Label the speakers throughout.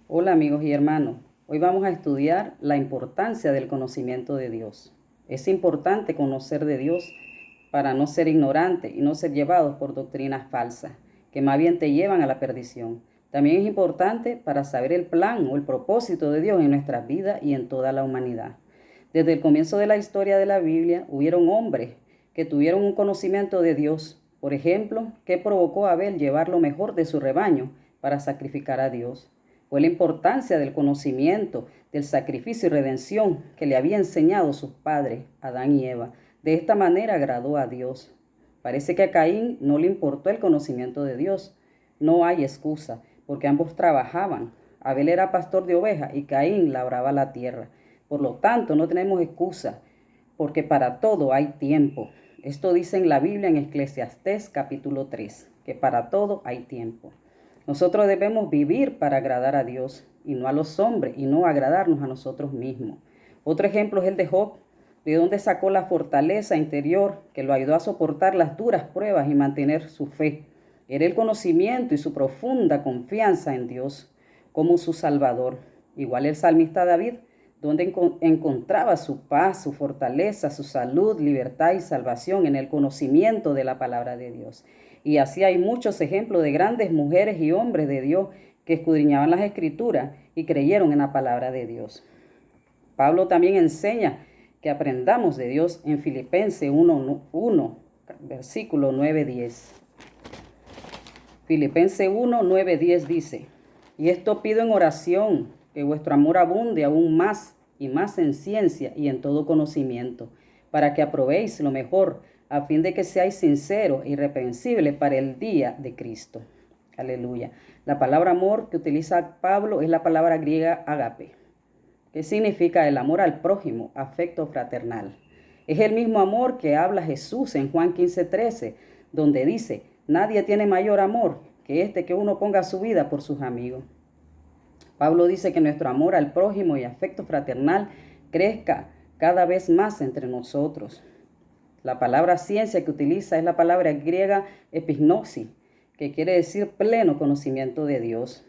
Speaker 1: Hola amigos y hermanos, hoy vamos a estudiar la importancia del conocimiento de Dios. Es importante conocer de Dios para no ser ignorante y no ser llevados por doctrinas falsas, que más bien te llevan a la perdición. También es importante para saber el plan o el propósito de Dios en nuestras vidas y en toda la humanidad. Desde el comienzo de la historia de la Biblia, hubieron hombres que tuvieron un conocimiento de Dios. Por ejemplo, ¿qué provocó a Abel llevar lo mejor de su rebaño para sacrificar a Dios? Fue la importancia del conocimiento, del sacrificio y redención que le había enseñado sus padres, Adán y Eva. De esta manera agradó a Dios. Parece que a Caín no le importó el conocimiento de Dios. No hay excusa, porque ambos trabajaban. Abel era pastor de ovejas y Caín labraba la tierra. Por lo tanto, no tenemos excusa, porque para todo hay tiempo. Esto dice en la Biblia en Eclesiastés capítulo 3, que para todo hay tiempo. Nosotros debemos vivir para agradar a Dios y no a los hombres y no agradarnos a nosotros mismos. Otro ejemplo es el de Job, de donde sacó la fortaleza interior que lo ayudó a soportar las duras pruebas y mantener su fe. Era el conocimiento y su profunda confianza en Dios como su Salvador. Igual el salmista David, donde encontraba su paz, su fortaleza, su salud, libertad y salvación en el conocimiento de la palabra de Dios. Y así hay muchos ejemplos de grandes mujeres y hombres de Dios que escudriñaban las escrituras y creyeron en la palabra de Dios. Pablo también enseña que aprendamos de Dios en Filipenses 1, versículo 9-10. Filipenses 1, 9, 10 dice: y esto pido en oración, que vuestro amor abunde aún más y más en ciencia y en todo conocimiento, para que aprobéis lo mejor, a fin de que seáis sinceros e irreprensibles para el día de Cristo. Aleluya. La palabra amor que utiliza Pablo es la palabra griega ágape, que significa el amor al prójimo, afecto fraternal. Es el mismo amor que habla Jesús en Juan 15:13, donde dice: nadie tiene mayor amor que este, que uno ponga su vida por sus amigos. Pablo dice que nuestro amor al prójimo y afecto fraternal crezca cada vez más entre nosotros. La palabra ciencia que utiliza es la palabra griega epignosis, que quiere decir pleno conocimiento de Dios.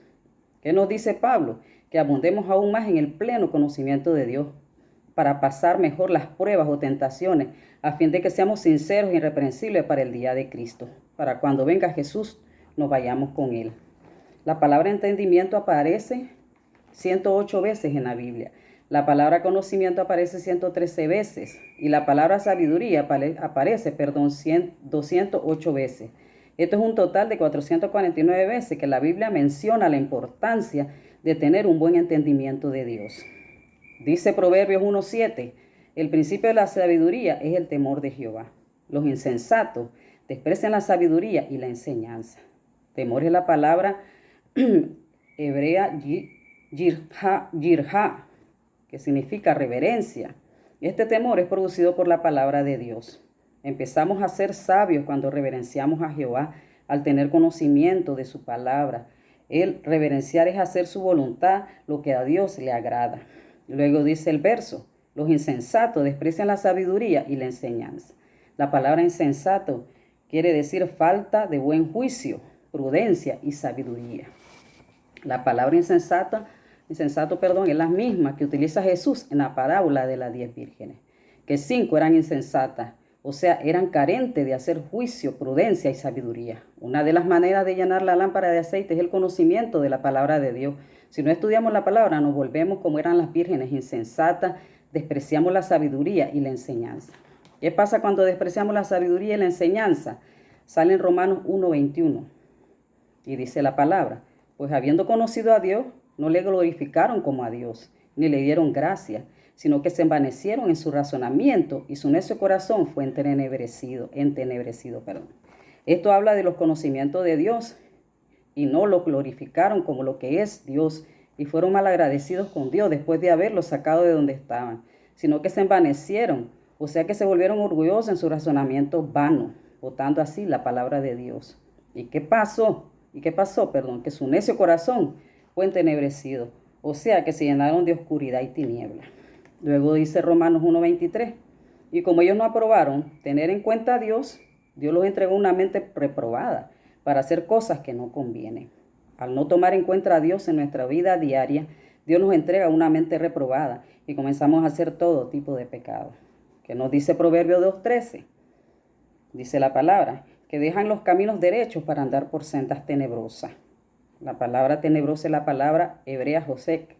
Speaker 1: ¿Qué nos dice Pablo? Que abundemos aún más en el pleno conocimiento de Dios para pasar mejor las pruebas o tentaciones, a fin de que seamos sinceros e irreprensibles para el día de Cristo, para cuando venga Jesús nos vayamos con Él. La palabra entendimiento aparece 108 veces en la Biblia. La palabra conocimiento aparece 113 veces y la palabra sabiduría aparece 208 veces. Esto es un total de 449 veces que la Biblia menciona la importancia de tener un buen entendimiento de Dios. Dice Proverbios 1:7, el principio de la sabiduría es el temor de Jehová. Los insensatos desprecian la sabiduría y la enseñanza. Temor es la palabra hebrea yirja, que significa reverencia. Este temor es producido por la palabra de Dios. Empezamos a ser sabios cuando reverenciamos a Jehová, al tener conocimiento de su palabra. El reverenciar es hacer su voluntad, lo que a Dios le agrada. Luego dice el verso: los insensatos desprecian la sabiduría y la enseñanza. La palabra insensato quiere decir falta de buen juicio, prudencia y sabiduría. La palabra insensato, es la misma que utiliza Jesús en la parábola de las 10 vírgenes, que 5 eran insensatas, o sea, eran carentes de hacer juicio, prudencia y sabiduría. Una de las maneras de llenar la lámpara de aceite es el conocimiento de la palabra de Dios. Si no estudiamos la palabra, nos volvemos como eran las vírgenes, insensatas, despreciamos la sabiduría y la enseñanza. ¿Qué pasa cuando despreciamos la sabiduría y la enseñanza? Sale en Romanos 1:21 y dice la palabra: pues habiendo conocido a Dios, no le glorificaron como a Dios, ni le dieron gracia, sino que se envanecieron en su razonamiento y su necio corazón fue entenebrecido. Esto habla de los conocimientos de Dios y no lo glorificaron como lo que es Dios y fueron malagradecidos con Dios después de haberlo sacado de donde estaban, sino que se envanecieron, o sea que se volvieron orgullosos en su razonamiento vano, botando así la palabra de Dios. ¿Y qué pasó? Que su necio corazón fue entenebrecido, o sea que se llenaron de oscuridad y tiniebla. Luego dice Romanos 1:23, y como ellos no aprobaron tener en cuenta a Dios, Dios los entregó una mente reprobada para hacer cosas que no convienen. Al no tomar en cuenta a Dios en nuestra vida diaria, Dios nos entrega una mente reprobada y comenzamos a hacer todo tipo de pecado. Que nos dice Proverbios 2:13. Dice la palabra, que dejan los caminos derechos para andar por sendas tenebrosas. La palabra tenebrosa es la palabra hebrea josek,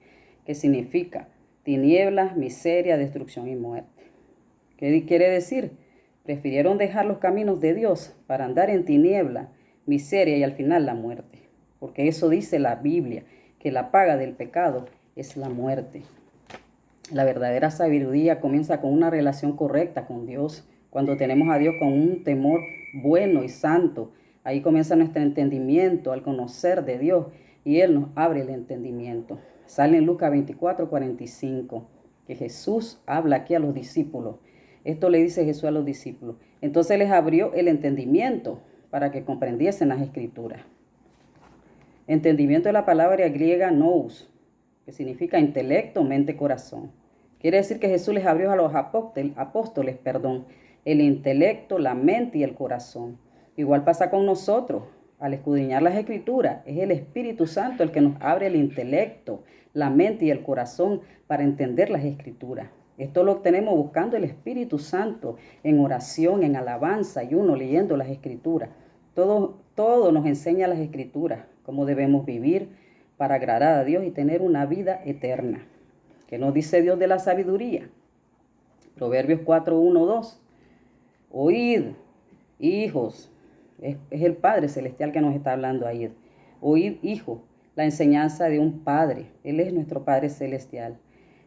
Speaker 1: que significa tinieblas, miseria, destrucción y muerte. ¿Qué quiere decir? Prefirieron dejar los caminos de Dios para andar en tiniebla, miseria y al final la muerte. Porque eso dice la Biblia, que la paga del pecado es la muerte. La verdadera sabiduría comienza con una relación correcta con Dios. Cuando tenemos a Dios con un temor bueno y santo, ahí comienza nuestro entendimiento al conocer de Dios y Él nos abre el entendimiento. Sale en Lucas 24:45, que Jesús habla aquí a los discípulos. Esto le dice Jesús a los discípulos. Entonces les abrió el entendimiento para que comprendiesen las Escrituras. Entendimiento de la palabra griega nous, que significa intelecto, mente, corazón. Quiere decir que Jesús les abrió a los apóstoles, el intelecto, la mente y el corazón. Igual pasa con nosotros. Al escudriñar las Escrituras, es el Espíritu Santo el que nos abre el intelecto, la mente y el corazón para entender las Escrituras. Esto lo obtenemos buscando el Espíritu Santo en oración, en alabanza y uno leyendo las Escrituras. Todo nos enseña las Escrituras, cómo debemos vivir para agradar a Dios y tener una vida eterna. ¿Qué nos dice Dios de la sabiduría? Proverbios 4:1-2. Oíd, hijos. Es el Padre Celestial que nos está hablando ahí. Oíd, hijos, la enseñanza de un Padre. Él es nuestro Padre Celestial.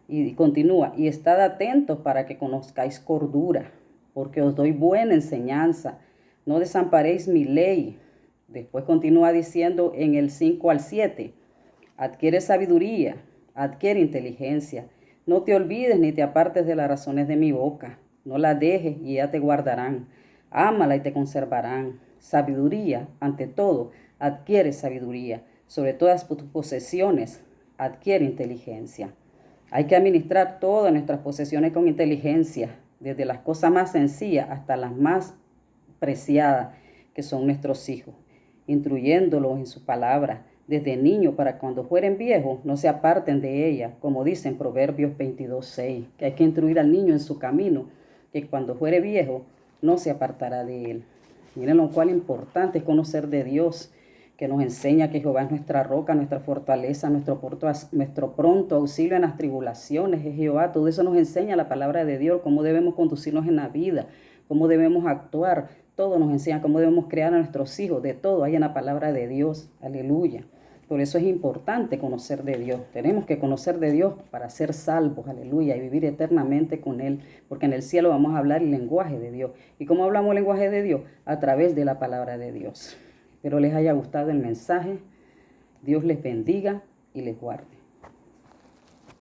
Speaker 1: Y continúa, y estad atentos para que conozcáis cordura, porque os doy buena enseñanza. No desamparéis mi ley. Después continúa diciendo en el 5-7, adquiere sabiduría, adquiere inteligencia. No te olvides ni te apartes de las razones de mi boca. No las dejes y ya te guardarán. Ámala y te conservarán. Sabiduría, ante todo, adquiere sabiduría. Sobre todas tus posesiones, adquiere inteligencia. Hay que administrar todas nuestras posesiones con inteligencia, desde las cosas más sencillas hasta las más preciadas, que son nuestros hijos, instruyéndolos en su palabra desde niños para cuando fueren viejos no se aparten de ella, como dice en Proverbios 22:6, que hay que instruir al niño en su camino, que cuando fuere viejo no se apartará de él. Miren lo cual importante es conocer de Dios, que nos enseña que Jehová es nuestra roca, nuestra fortaleza, nuestro pronto auxilio en las tribulaciones, es Jehová. Todo eso nos enseña la palabra de Dios, cómo debemos conducirnos en la vida, cómo debemos actuar. Todo nos enseña cómo debemos crear a nuestros hijos. De todo hay en la palabra de Dios. Aleluya. Por eso es importante conocer de Dios. Tenemos que conocer de Dios para ser salvos, aleluya, y vivir eternamente con Él, porque en el cielo vamos a hablar el lenguaje de Dios. ¿Y cómo hablamos el lenguaje de Dios? A través de la palabra de Dios. Espero les haya gustado el mensaje. Dios les bendiga y les guarde.